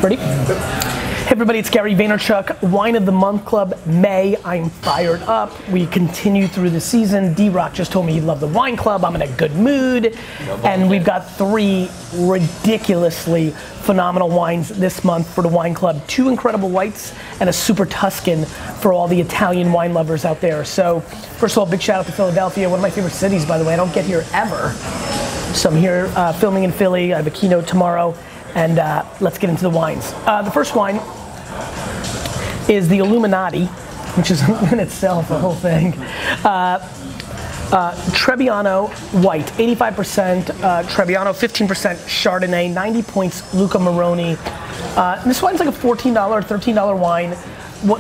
Ready? Hey everybody, it's Gary Vaynerchuk, Wine of the Month Club, May. I'm fired up. We continue through the season. D-Rock just told me he loved the wine club. I'm in a good mood. And we've got 3 ridiculously phenomenal wines this month for the wine club. 2 incredible whites and a super Tuscan for all the Italian wine lovers out there. So, first of all, big shout out to Philadelphia, one of my favorite cities, by the way. I don't get here ever. So I'm here filming in Philly. I have a keynote tomorrow. And let's get into the wines. The first wine is the Illuminati, which is in itself a whole thing. Trebbiano White, 85% Trebbiano, 15% Chardonnay, 90 points Luca Moroni. This wine's like a $14, $13 wine.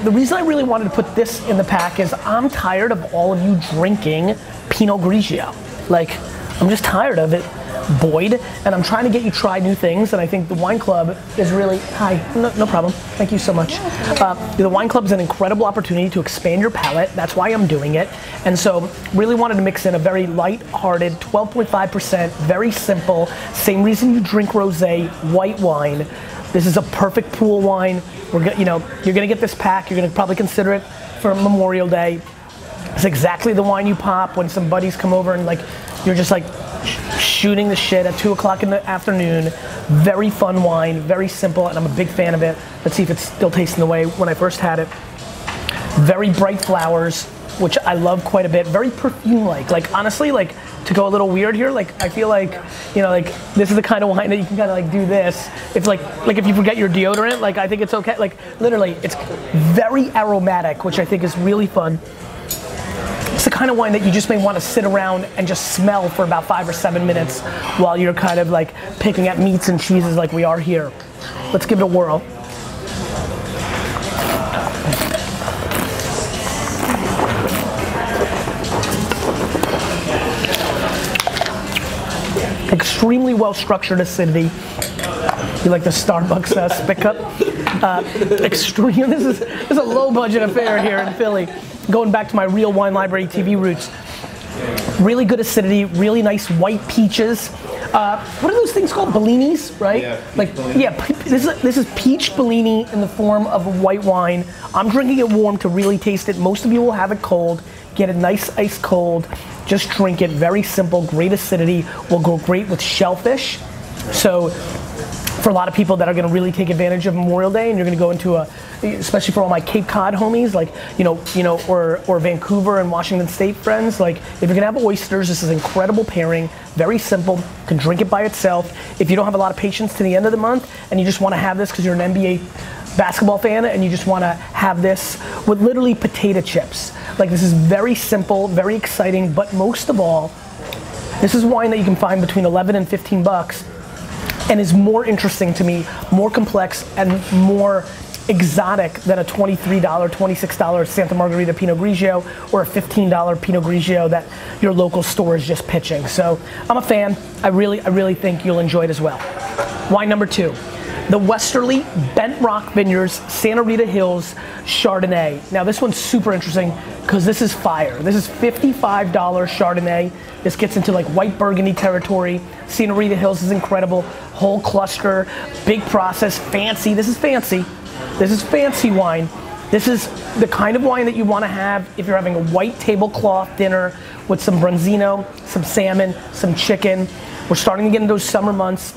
The reason I really wanted to put this in the pack is I'm tired of all of you drinking Pinot Grigio. Like, I'm just tired of it. Boyd, and I'm trying to get you to try new things, and I think the wine club is really, no problem, thank you so much. The wine club is an incredible opportunity to expand your palate. That's why I'm doing it, and so really wanted to mix in a very light-hearted 12.5%, very simple, same reason you drink rosé, white wine. This is a perfect pool wine. You're gonna get this pack, you're gonna probably consider it for Memorial Day. It's exactly the wine you pop when some buddies come over and like, you're just like shooting the shit at 2 o'clock in the afternoon. Very fun wine, very simple, and I'm a big fan of it. Let's see if it's still tasting the way when I first had it. Very bright flowers, which I love quite a bit. Very perfume-like. Like honestly, like to go a little weird here, like I feel like, like this is the kind of wine that you can kind of like do this. If like if you forget your deodorant, like I think it's okay. Like literally, it's very aromatic, which I think is really fun. It's the kind of wine that you just may want to sit around and just smell for about 5 or 7 minutes while you're kind of like picking at meats and cheeses like we are here. Let's give it a whirl. Extremely well structured acidity. You like the Starbucks spit cup? This is a low budget affair here in Philly. Going back to my real Wine Library TV roots. Really good acidity, really nice white peaches. What are those things called? Bellinis, right? Yeah, this is peach Bellini in the form of a white wine. I'm drinking it warm to really taste it. Most of you will have it cold. Get it nice ice cold. Just drink it, very simple, great acidity. Will go great with shellfish. So, for a lot of people that are going to really take advantage of Memorial Day, and you're going to go into especially for all my Cape Cod homies, like or Vancouver and Washington State friends, like if you're going to have oysters, this is an incredible pairing. Very simple. You can drink it by itself. If you don't have a lot of patience to the end of the month, and you just want to have this because you're an NBA basketball fan, and you just want to have this with literally potato chips. Like this is very simple, very exciting, but most of all, this is wine that you can find between 11 and 15 bucks. And is more interesting to me, more complex, and more exotic than a $23, $26 Santa Margherita Pinot Grigio or a $15 Pinot Grigio that your local store is just pitching. So I'm a fan. I really think you'll enjoy it as well. Wine number 2. The Westerly Bent Rock Vineyards Santa Rita Hills Chardonnay. Now this one's super interesting because this is fire. This is $55 Chardonnay. This gets into like white Burgundy territory. Santa Rita Hills is incredible. Whole cluster, big process, fancy. This is fancy. This is fancy wine. This is the kind of wine that you want to have if you're having a white tablecloth dinner with some branzino, some salmon, some chicken. We're starting to get into those summer months.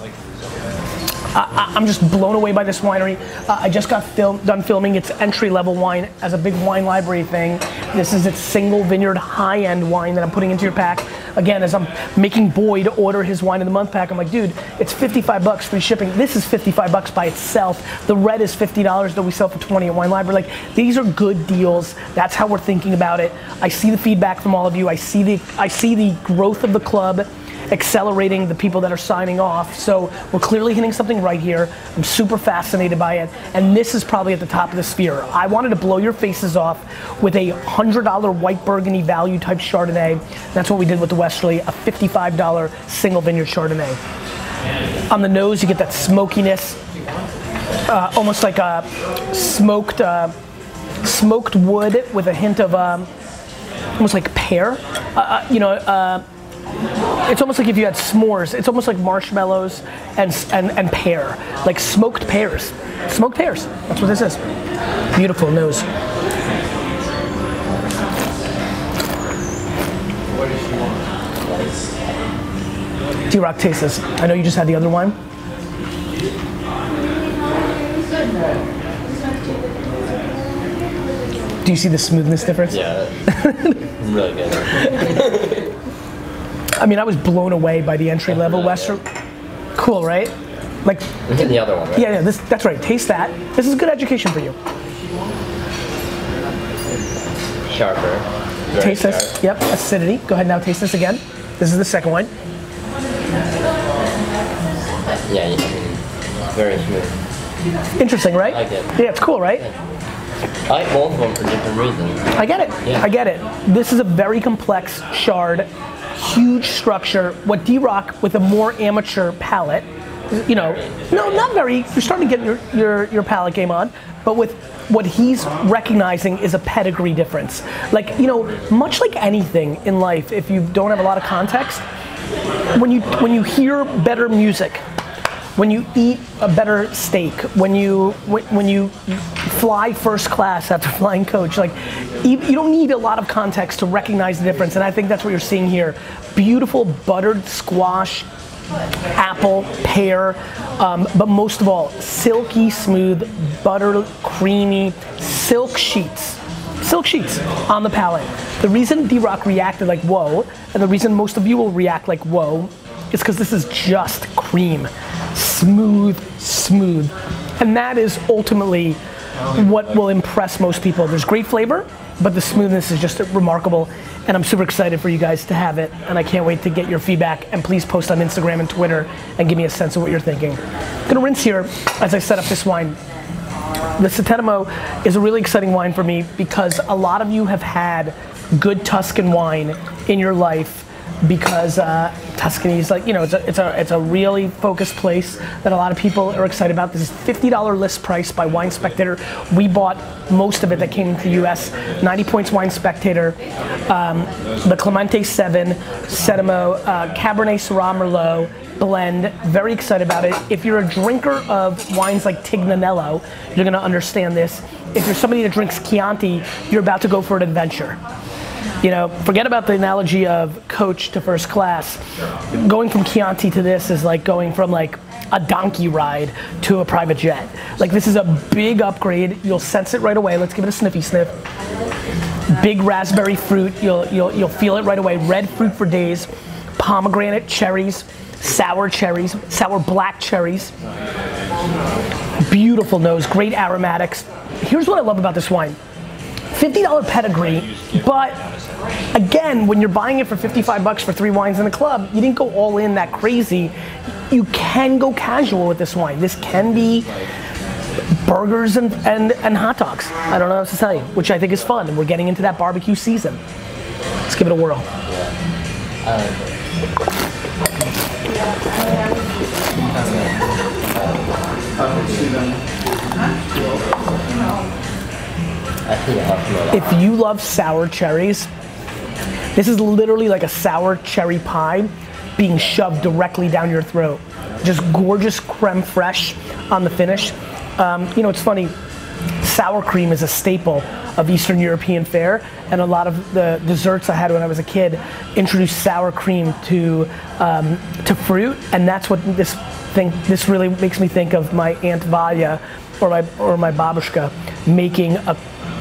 I'm just blown away by this winery. I just got done filming its entry-level wine as a big Wine Library thing. This is its single vineyard high-end wine that I'm putting into your pack. Again, as I'm making Boyd order his Wine of the Month pack, I'm like, dude, it's 55 bucks free shipping. This is 55 bucks by itself. The red is $50 that we sell for 20 at Wine Library. Like, these are good deals. That's how we're thinking about it. I see the feedback from all of you. I see the growth of the club accelerating the people that are signing off. So we're clearly hitting something right here. I'm super fascinated by it. And this is probably at the top of the sphere. I wanted to blow your faces off with a $100 white Burgundy value type Chardonnay. That's what we did with the Westerly, a $55 single vineyard Chardonnay. On the nose, you get that smokiness, almost like a smoked wood with a hint of almost like pear. It's almost like if you had s'mores. It's almost like marshmallows and pear, like smoked pears. Smoked pears. That's what this is. Beautiful nose. D-Rock, taste this. I know you just had the other wine. Do you see the smoothness difference? Yeah, really good. I mean, I was blown away by the entry level Western. Cool, right? Like the other one, right? Yeah, that's right. Taste that. This is good education for you. Sharper. Taste this. Yep, acidity. Go ahead now. Taste this again. This is the second one. Yeah, I mean, very smooth. Interesting, right? I like it. Yeah, it's cool, right? I like both of them for different reasons. I get it. Yeah. I get it. This is a very complex shard, huge structure. What D-Rock with a more amateur palate, you know, no, not very. You're starting to get your palate game on, but with what he's recognizing is a pedigree difference. Like, you know, much like anything in life, if you don't have a lot of context, when you hear better music, when you eat a better steak, when you fly first class after flying coach, like you don't need a lot of context to recognize the difference, and I think that's what you're seeing here. Beautiful buttered squash, apple, pear, but most of all, silky smooth, butter, creamy, silk sheets on the palate. The reason D-Rock reacted like whoa, and the reason most of you will react like whoa, is because this is just cream. Smooth. And that is ultimately what will impress most people. There's great flavor, but the smoothness is just remarkable, and I'm super excited for you guys to have it, and I can't wait to get your feedback, and please post on Instagram and Twitter and give me a sense of what you're thinking. I'm gonna rinse here as I set up this wine. The Settenemo is a really exciting wine for me because a lot of you have had good Tuscan wine in your life because Tuscany is like, you know, it's a really focused place that a lot of people are excited about. This is $50 list price by Wine Spectator. We bought most of it that came into the US. 90 points Wine Spectator. The Clemente 7, Settenemo, Cabernet Sauvignon Merlot blend. Very excited about it. If you're a drinker of wines like Tignanello, you're gonna understand this. If you're somebody that drinks Chianti, you're about to go for an adventure. You know, forget about the analogy of coach to first class. Going from Chianti to this is like going from like a donkey ride to a private jet. Like, this is a big upgrade. You'll sense it right away. Let's give it a sniffy sniff. Big raspberry fruit. You'll feel it right away. Red fruit for days. Pomegranate, cherries, sour black cherries. Beautiful nose, great aromatics. Here's what I love about this wine. $50 pedigree, but again, when you're buying it for 55 bucks for 3 wines in the club, you didn't go all in that crazy. You can go casual with this wine. This can be burgers and hot dogs. I don't know what to tell you, which I think is fun. And we're getting into that barbecue season. Let's give it a whirl. If you love sour cherries, this is literally like a sour cherry pie being shoved directly down your throat. Just gorgeous creme fraiche on the finish. You know, it's funny, sour cream is a staple of Eastern European fare, and a lot of the desserts I had when I was a kid introduced sour cream to fruit, and that's what this really makes me think of my Aunt Valia or my babushka making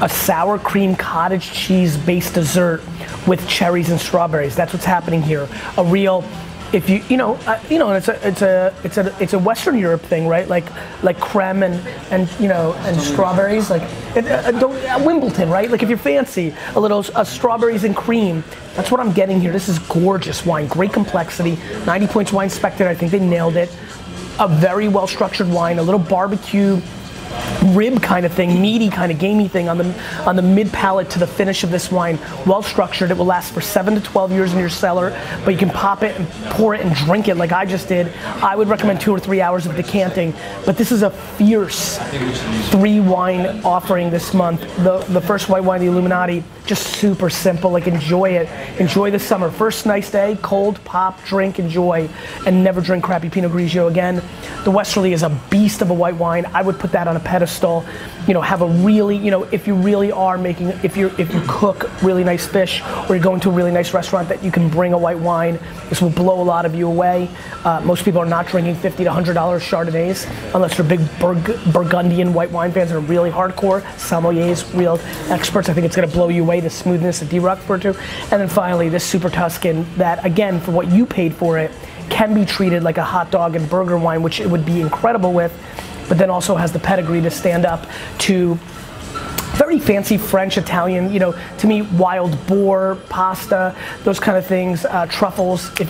a sour cream cottage cheese based dessert with cherries and strawberries. That's what's happening here. A real, if you know, it's a Western Europe thing, right? Like creme and strawberries, like Wimbledon, right? Like if you're fancy, a little strawberries and cream. That's what I'm getting here. This is gorgeous wine, great complexity. 90 points Wine Spectator. I think they nailed it. A very well structured wine, a little barbecue rib kind of thing, meaty kind of gamey thing on the mid palate to the finish of this wine. Well structured. It will last for 7 to 12 years in your cellar, but you can pop it and pour it and drink it like I just did. I would recommend 2 or 3 hours of decanting, but this is a fierce 3-wine offering this month. The first white wine, the Illuminati, just super simple. Like, enjoy it. Enjoy the summer. First nice day, cold, pop, drink, enjoy, and never drink crappy Pinot Grigio again. The Westerly is a beast of a white wine. I would put that on a pedestal. You know, have a really, you know, if you really are making, if you cook really nice fish, or you're going to a really nice restaurant that you can bring a white wine, this will blow a lot of you away. Most people are not drinking $50 to $100 Chardonnays unless they're big Burgundian white wine fans and are really hardcore sommeliers, real experts. I think it's going to blow you away, the smoothness that D-Rock referred to. And then finally, this Super Tuscan that, again, for what you paid for it, can be treated like a hot dog and burger wine, which it would be incredible with, but then also has the pedigree to stand up to very fancy French, Italian, you know, to me, wild boar, pasta, those kind of things, truffles, if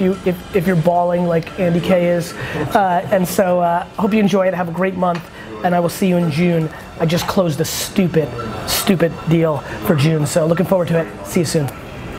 you're balling like Andy K is. And so hope you enjoy it, have a great month, and I will see you in June. I just closed a stupid deal for June, so looking forward to it. See you soon.